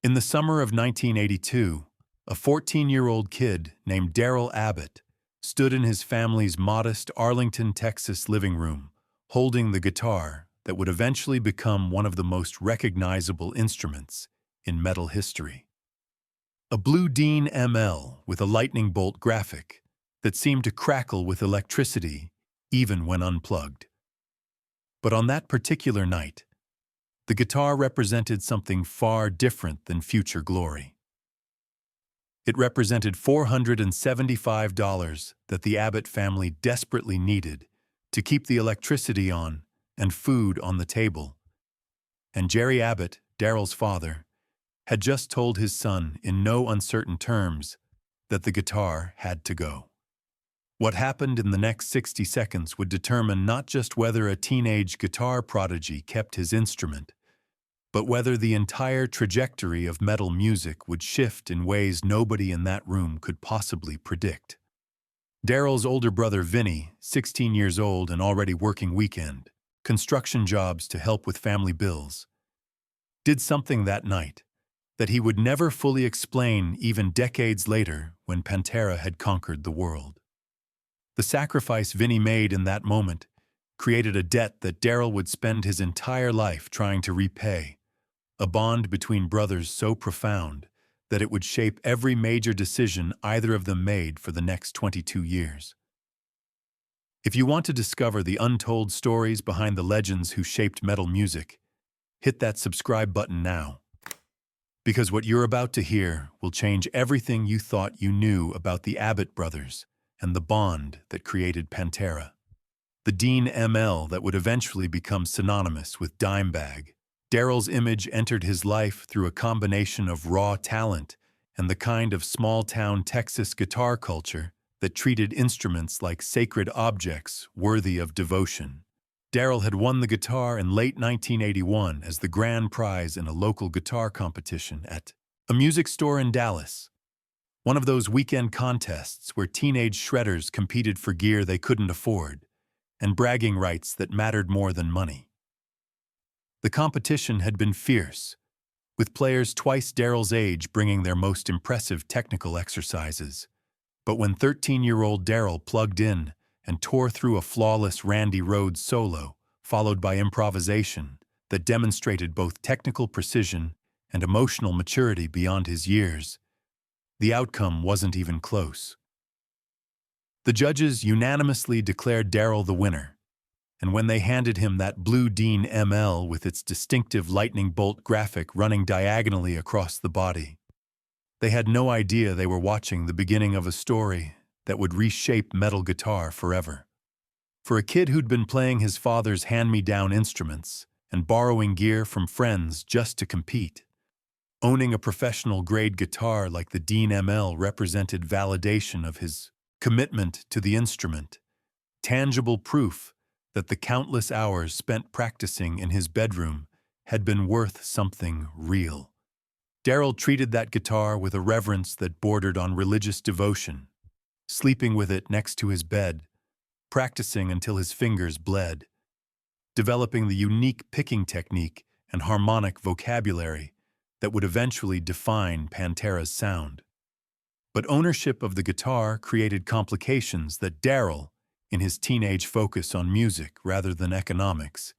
In the summer of 1982, a 14-year-old kid named Darrell Abbott stood in his family's modest Arlington, Texas living room, holding the guitar that would eventually become one of the most recognizable instruments in metal history. A blue Dean ML with a lightning bolt graphic that seemed to crackle with electricity even when unplugged. But on that particular night, the guitar represented something far different than future glory. It represented $475 that the Abbott family desperately needed to keep the electricity on and food on the table. And Jerry Abbott, Darrell's father, had just told his son in no uncertain terms that the guitar had to go. What happened in the next 60 seconds would determine not just whether a teenage guitar prodigy kept his instrument, but whether the entire trajectory of metal music would shift in ways nobody in that room could possibly predict. Darrell's older brother Vinnie, 16 years old and already working weekend, construction jobs to help with family bills, did something that night that he would never fully explain even decades later when Pantera had conquered the world. The sacrifice Vinnie made in that moment created a debt that Darrell would spend his entire life trying to repay, a bond between brothers so profound that it would shape every major decision either of them made for the next 22 years. If you want to discover the untold stories behind the legends who shaped metal music, hit that subscribe button now. Because what you're about to hear will change everything you thought you knew about the Abbott brothers and the bond that created Pantera. The Dean ML that would eventually become synonymous with Dimebag. Darrell's image entered his life through a combination of raw talent and the kind of small-town Texas guitar culture that treated instruments like sacred objects worthy of devotion. Darrell had won the guitar in late 1981 as the grand prize in a local guitar competition at a music store in Dallas, one of those weekend contests where teenage shredders competed for gear they couldn't afford and bragging rights that mattered more than money. The competition had been fierce, with players twice Darrell's age bringing their most impressive technical exercises. But when 13-year-old Darrell plugged in and tore through a flawless Randy Rhoads solo, followed by improvisation that demonstrated both technical precision and emotional maturity beyond his years, the outcome wasn't even close. The judges unanimously declared Darrell the winner, and when they handed him that blue Dean ML with its distinctive lightning bolt graphic running diagonally across the body, they had no idea they were watching the beginning of a story that would reshape metal guitar forever. For a kid who'd been playing his father's hand-me-down instruments and borrowing gear from friends just to compete, owning a professional-grade guitar like the Dean ML represented validation of his commitment to the instrument, tangible proof that the countless hours spent practicing in his bedroom had been worth something real. Darrell treated that guitar with a reverence that bordered on religious devotion, sleeping with it next to his bed, practicing until his fingers bled, developing the unique picking technique and harmonic vocabulary that would eventually define Pantera's sound. But ownership of the guitar created complications that Darrell, in his teenage focus on music rather than economics,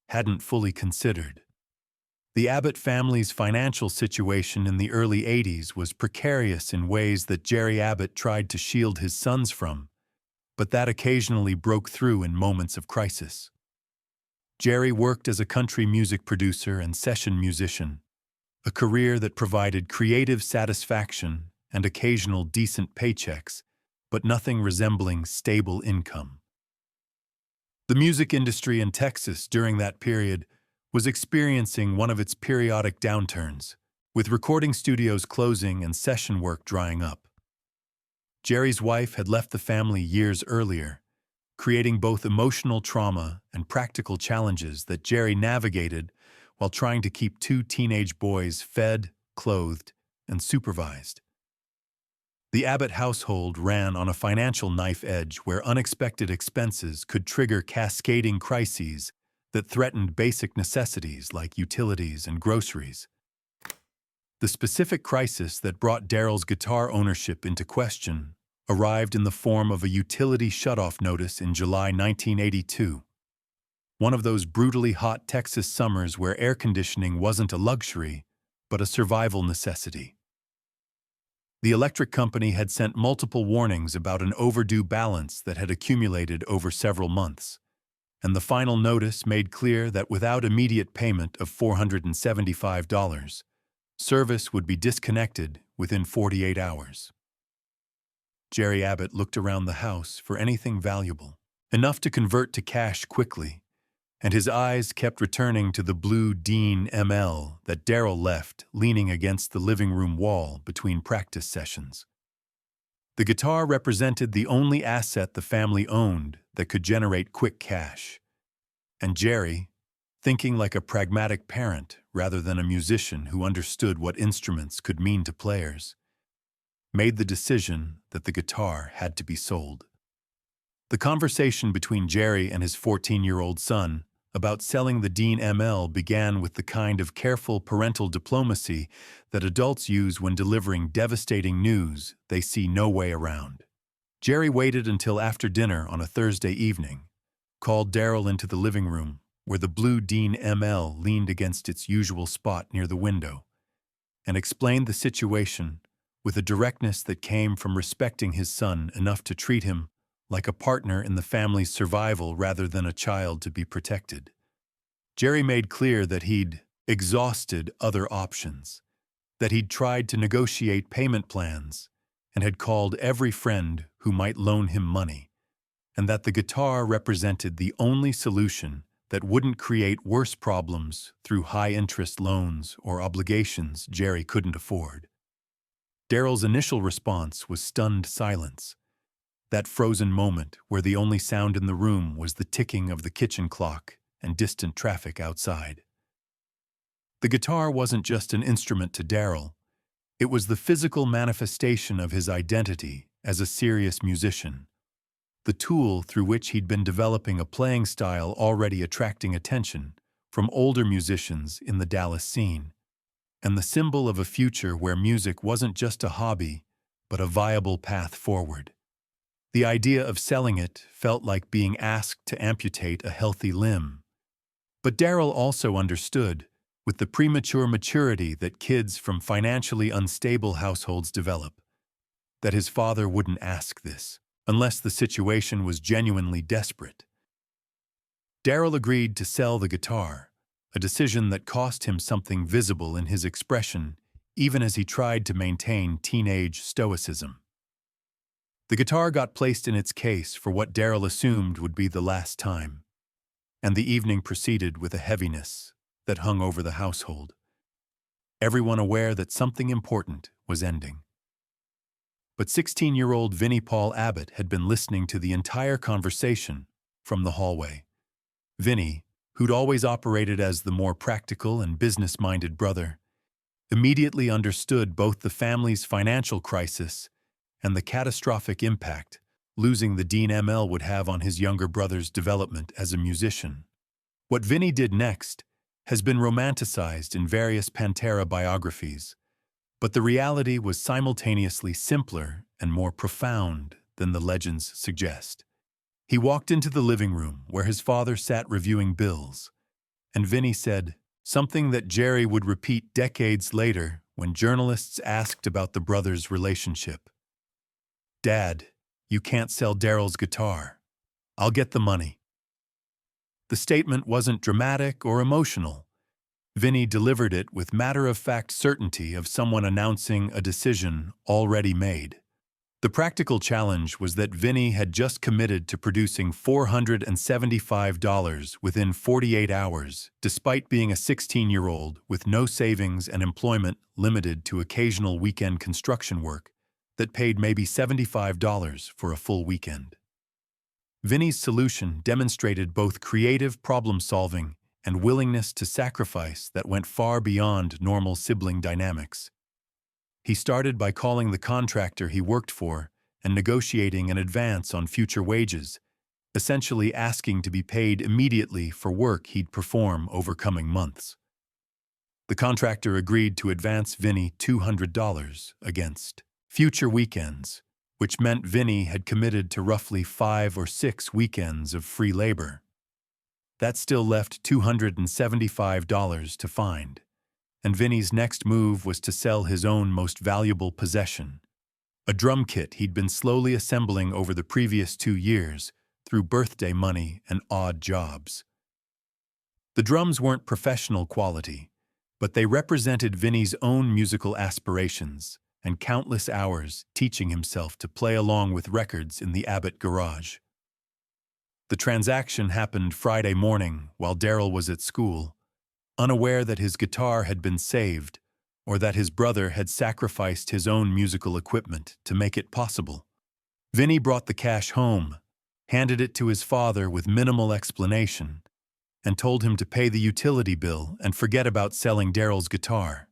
hadn't fully considered. The Abbott family's financial situation in the early 80s was precarious in ways that Jerry Abbott tried to shield his sons from, but that occasionally broke through in moments of crisis. Jerry worked as a country music producer and session musician, a career that provided creative satisfaction and occasional decent paychecks, but nothing resembling stable income. The music industry in Texas during that period was experiencing one of its periodic downturns, with recording studios closing and session work drying up. Jerry's wife had left the family years earlier, creating both emotional trauma and practical challenges that Jerry navigated while trying to keep two teenage boys fed, clothed, and supervised. The Abbott household ran on a financial knife edge where unexpected expenses could trigger cascading crises that threatened basic necessities like utilities and groceries. The specific crisis that brought Darrell's guitar ownership into question arrived in the form of a utility shutoff notice in July 1982. One of those brutally hot Texas summers where air conditioning wasn't a luxury, but a survival necessity. The electric company had sent multiple warnings about an overdue balance that had accumulated over several months, and the final notice made clear that without immediate payment of $475, service would be disconnected within 48 hours. Jerry Abbott looked around the house for anything valuable, enough to convert to cash quickly, and his eyes kept returning to the blue Dean ML that Darrell left leaning against the living room wall between practice sessions. The guitar represented the only asset the family owned that could generate quick cash. And Jerry, thinking like a pragmatic parent rather than a musician who understood what instruments could mean to players, made the decision that the guitar had to be sold. The conversation between Jerry and his 14-year-old son about selling the Dean ML began with the kind of careful parental diplomacy that adults use when delivering devastating news they see no way around. Jerry waited until after dinner on a Thursday evening, called Darrell into the living room where the blue Dean ML leaned against its usual spot near the window, and explained the situation with a directness that came from respecting his son enough to treat him like a partner in the family's survival rather than a child to be protected. Jerry made clear that he'd exhausted other options, that he'd tried to negotiate payment plans, and had called every friend who might loan him money, and that the guitar represented the only solution that wouldn't create worse problems through high-interest loans or obligations Jerry couldn't afford. Darrell's initial response was stunned silence, that frozen moment where the only sound in the room was the ticking of the kitchen clock and distant traffic outside. The guitar wasn't just an instrument to Darrell. It was the physical manifestation of his identity as a serious musician, the tool through which he'd been developing a playing style already attracting attention from older musicians in the Dallas scene, and the symbol of a future where music wasn't just a hobby, but a viable path forward. The idea of selling it felt like being asked to amputate a healthy limb. But Darrell also understood, with the premature maturity that kids from financially unstable households develop, that his father wouldn't ask this, unless the situation was genuinely desperate. Darrell agreed to sell the guitar, a decision that cost him something visible in his expression, even as he tried to maintain teenage stoicism. The guitar got placed in its case for what Darrell assumed would be the last time, and the evening proceeded with a heaviness that hung over the household, everyone aware that something important was ending. But 16-year-old Vinnie Abbott had been listening to the entire conversation from the hallway. Vinnie, who'd always operated as the more practical and business-minded brother, immediately understood both the family's financial crisis and the catastrophic impact losing the Dean ML would have on his younger brother's development as a musician. What Vinnie did next has been romanticized in various Pantera biographies, but the reality was simultaneously simpler and more profound than the legends suggest. He walked into the living room where his father sat reviewing bills, and Vinnie said something that Jerry would repeat decades later when journalists asked about the brothers' relationship. "Dad, you can't sell Darrell's guitar. I'll get the money." The statement wasn't dramatic or emotional. Vinnie delivered it with matter-of-fact certainty of someone announcing a decision already made. The practical challenge was that Vinnie had just committed to producing $475 within 48 hours, despite being a 16-year-old with no savings and employment limited to occasional weekend construction work that paid maybe $75 for a full weekend. Vinnie's solution demonstrated both creative problem-solving and willingness to sacrifice that went far beyond normal sibling dynamics. He started by calling the contractor he worked for and negotiating an advance on future wages, essentially asking to be paid immediately for work he'd perform over coming months. The contractor agreed to advance Vinnie $200 against future weekends, which meant Vinnie had committed to roughly 5 or 6 weekends of free labor. That still left $275 to find, and Vinnie's next move was to sell his own most valuable possession, a drum kit he'd been slowly assembling over the previous 2 years through birthday money and odd jobs. The drums weren't professional quality, but they represented Vinnie's own musical aspirations and countless hours teaching himself to play along with records in the Abbott garage. The transaction happened Friday morning while Darrell was at school, unaware that his guitar had been saved or that his brother had sacrificed his own musical equipment to make it possible. Vinnie brought the cash home, handed it to his father with minimal explanation, and told him to pay the utility bill and forget about selling Darrell's guitar.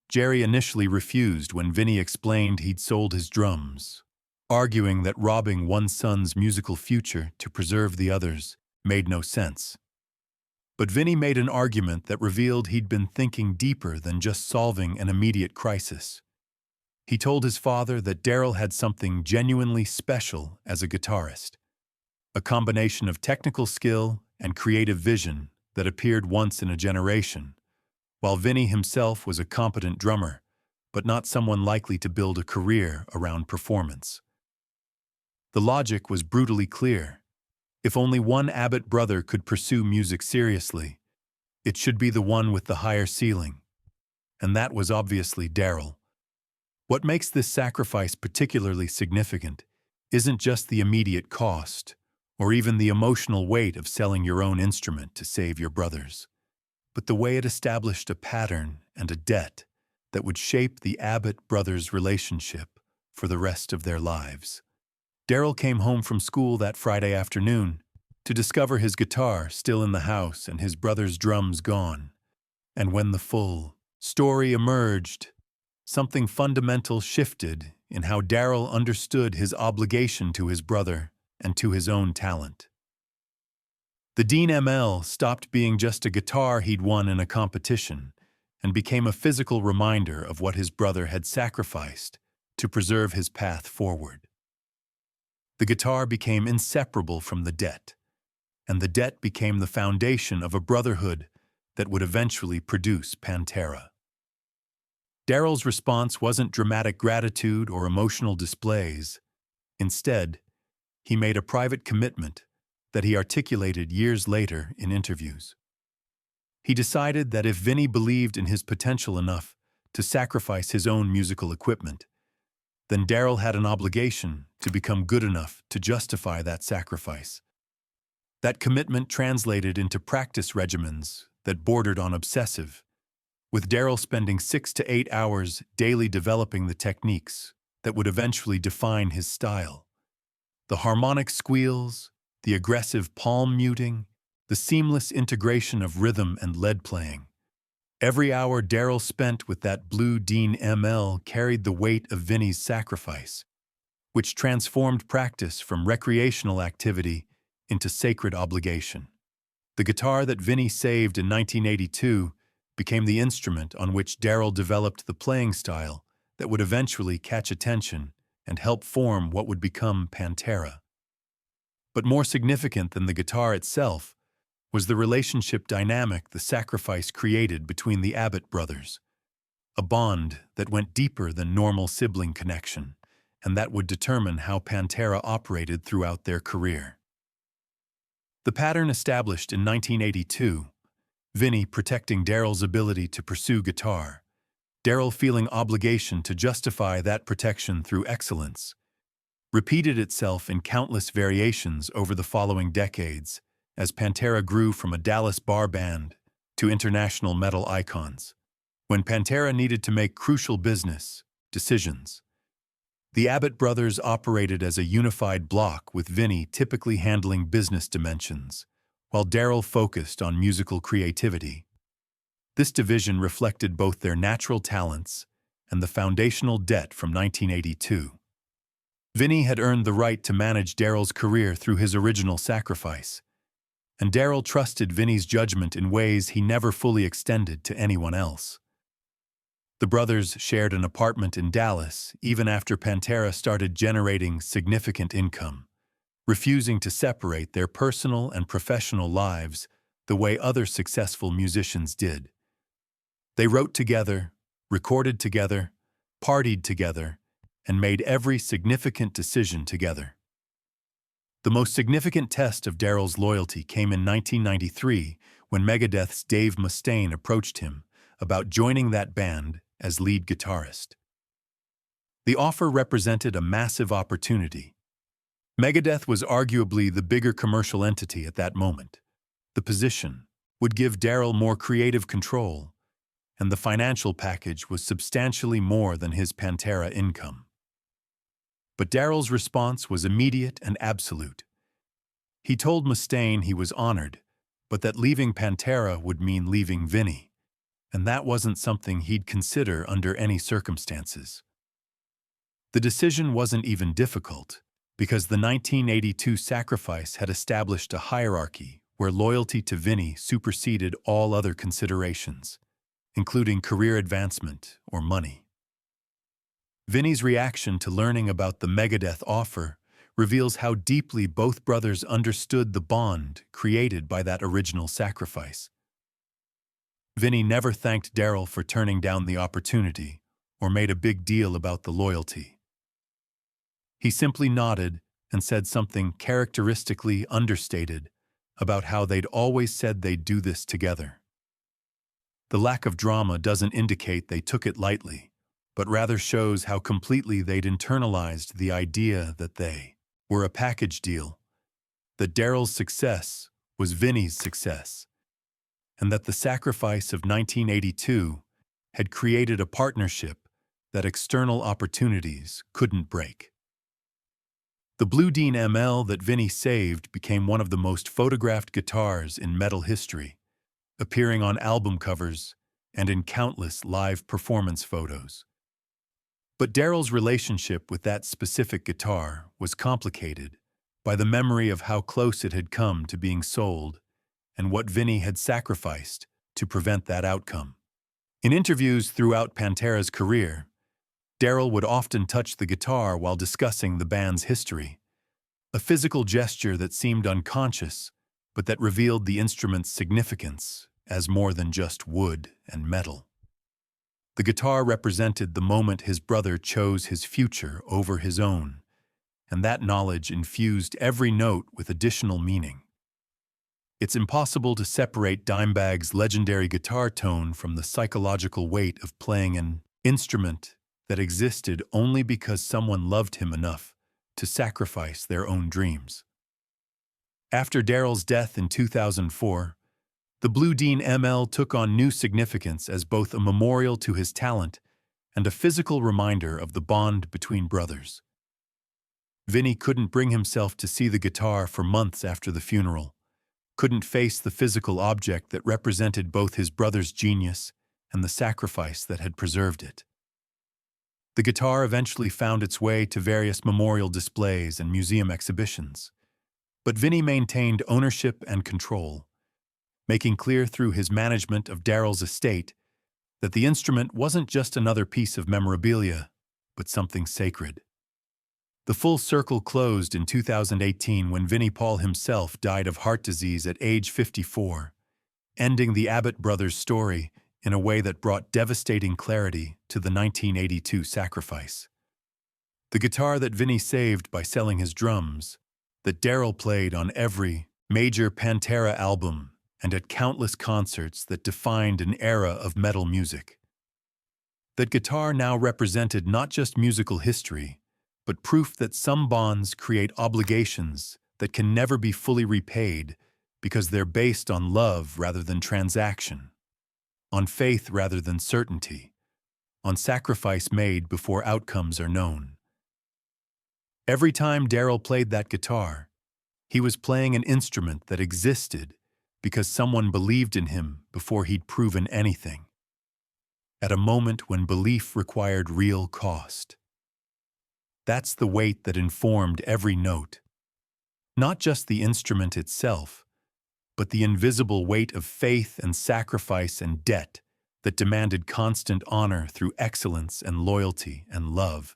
Jerry initially refused when Vinnie explained he'd sold his drums, arguing that robbing one son's musical future to preserve the other's made no sense. But Vinnie made an argument that revealed he'd been thinking deeper than just solving an immediate crisis. He told his father that Darrell had something genuinely special as a guitarist, a combination of technical skill and creative vision that appeared once in a generation, while Vinnie himself was a competent drummer, but not someone likely to build a career around performance. The logic was brutally clear. If only one Abbott brother could pursue music seriously, it should be the one with the higher ceiling. And that was obviously Darrell. What makes this sacrifice particularly significant isn't just the immediate cost, or even the emotional weight of selling your own instrument to save your brother's, but the way it established a pattern and a debt that would shape the Abbott brothers' relationship for the rest of their lives. Darrell came home from school that Friday afternoon to discover his guitar still in the house and his brother's drums gone. And when the full story emerged, something fundamental shifted in how Darrell understood his obligation to his brother and to his own talent. The Dean ML stopped being just a guitar he'd won in a competition and became a physical reminder of what his brother had sacrificed to preserve his path forward. The guitar became inseparable from the debt, and the debt became the foundation of a brotherhood that would eventually produce Pantera. Darrell's response wasn't dramatic gratitude or emotional displays. Instead, he made a private commitment that he articulated years later in interviews. He decided that if Vinnie believed in his potential enough to sacrifice his own musical equipment, then Darrell had an obligation to become good enough to justify that sacrifice. That commitment translated into practice regimens that bordered on obsessive, with Darrell spending 6 to 8 hours daily developing the techniques that would eventually define his style. The harmonic squeals, the aggressive palm muting, the seamless integration of rhythm and lead playing. Every hour Darrell spent with that blue Dean ML carried the weight of Vinnie's sacrifice, which transformed practice from recreational activity into sacred obligation. The guitar that Vinnie saved in 1982 became the instrument on which Darrell developed the playing style that would eventually catch attention and help form what would become Pantera. But more significant than the guitar itself was the relationship dynamic the sacrifice created between the Abbott brothers, a bond that went deeper than normal sibling connection, and that would determine how Pantera operated throughout their career. The pattern established in 1982, Vinnie protecting Darrell's ability to pursue guitar, Darrell feeling obligation to justify that protection through excellence, repeated itself in countless variations over the following decades as Pantera grew from a Dallas bar band to international metal icons. When Pantera needed to make crucial business decisions, the Abbott brothers operated as a unified block, with Vinnie typically handling business dimensions, while Darrell focused on musical creativity. This division reflected both their natural talents and the foundational debt from 1982. Vinnie had earned the right to manage Darrell's career through his original sacrifice, and Darrell trusted Vinnie's judgment in ways he never fully extended to anyone else. The brothers shared an apartment in Dallas even after Pantera started generating significant income, refusing to separate their personal and professional lives the way other successful musicians did. They wrote together, recorded together, partied together, and made every significant decision together. The most significant test of Darrell's loyalty came in 1993 when Megadeth's Dave Mustaine approached him about joining that band as lead guitarist. The offer represented a massive opportunity. Megadeth was arguably the bigger commercial entity at that moment. The position would give Darrell more creative control, and the financial package was substantially more than his Pantera income. But Darrell's response was immediate and absolute. He told Mustaine he was honored, but that leaving Pantera would mean leaving Vinnie, and that wasn't something he'd consider under any circumstances. The decision wasn't even difficult, because the 1982 Sacrifice had established a hierarchy where loyalty to Vinnie superseded all other considerations, including career advancement or money. Vinnie's reaction to learning about the Megadeth offer reveals how deeply both brothers understood the bond created by that original sacrifice. Vinnie never thanked Darrell for turning down the opportunity or made a big deal about the loyalty. He simply nodded and said something characteristically understated about how they'd always said they'd do this together. The lack of drama doesn't indicate they took it lightly, but rather shows how completely they'd internalized the idea that they were a package deal, that Darrell's success was Vinnie's success, and that the Sacrifice of 1982 had created a partnership that external opportunities couldn't break. The Blue Dean ML that Vinnie saved became one of the most photographed guitars in metal history, appearing on album covers and in countless live performance photos. But Darrell's relationship with that specific guitar was complicated by the memory of how close it had come to being sold and what Vinnie had sacrificed to prevent that outcome. In interviews throughout Pantera's career, Darrell would often touch the guitar while discussing the band's history, a physical gesture that seemed unconscious, but that revealed the instrument's significance as more than just wood and metal. The guitar represented the moment his brother chose his future over his own, and that knowledge infused every note with additional meaning. It's impossible to separate Dimebag's legendary guitar tone from the psychological weight of playing an instrument that existed only because someone loved him enough to sacrifice their own dreams. After Darrell's death in 2004, the Blue Dean ML took on new significance as both a memorial to his talent and a physical reminder of the bond between brothers. Vinnie couldn't bring himself to see the guitar for months after the funeral, couldn't face the physical object that represented both his brother's genius and the sacrifice that had preserved it. The guitar eventually found its way to various memorial displays and museum exhibitions, but Vinnie maintained ownership and control, making clear through his management of Darrell's estate that the instrument wasn't just another piece of memorabilia, but something sacred. The full circle closed in 2018 when Vinnie Paul himself died of heart disease at age 54, ending the Abbott brothers' story in a way that brought devastating clarity to the 1982 Sacrifice. The guitar that Vinnie saved by selling his drums, that Darrell played on every major Pantera album and at countless concerts that defined an era of metal music. That guitar now represented not just musical history, but proof that some bonds create obligations that can never be fully repaid because they're based on love rather than transaction, on faith rather than certainty, on sacrifice made before outcomes are known. Every time Darrell played that guitar, he was playing an instrument that existed because someone believed in him before he'd proven anything, at a moment when belief required real cost. That's the weight that informed every note. Not just the instrument itself, but the invisible weight of faith and sacrifice and debt that demanded constant honor through excellence and loyalty and love.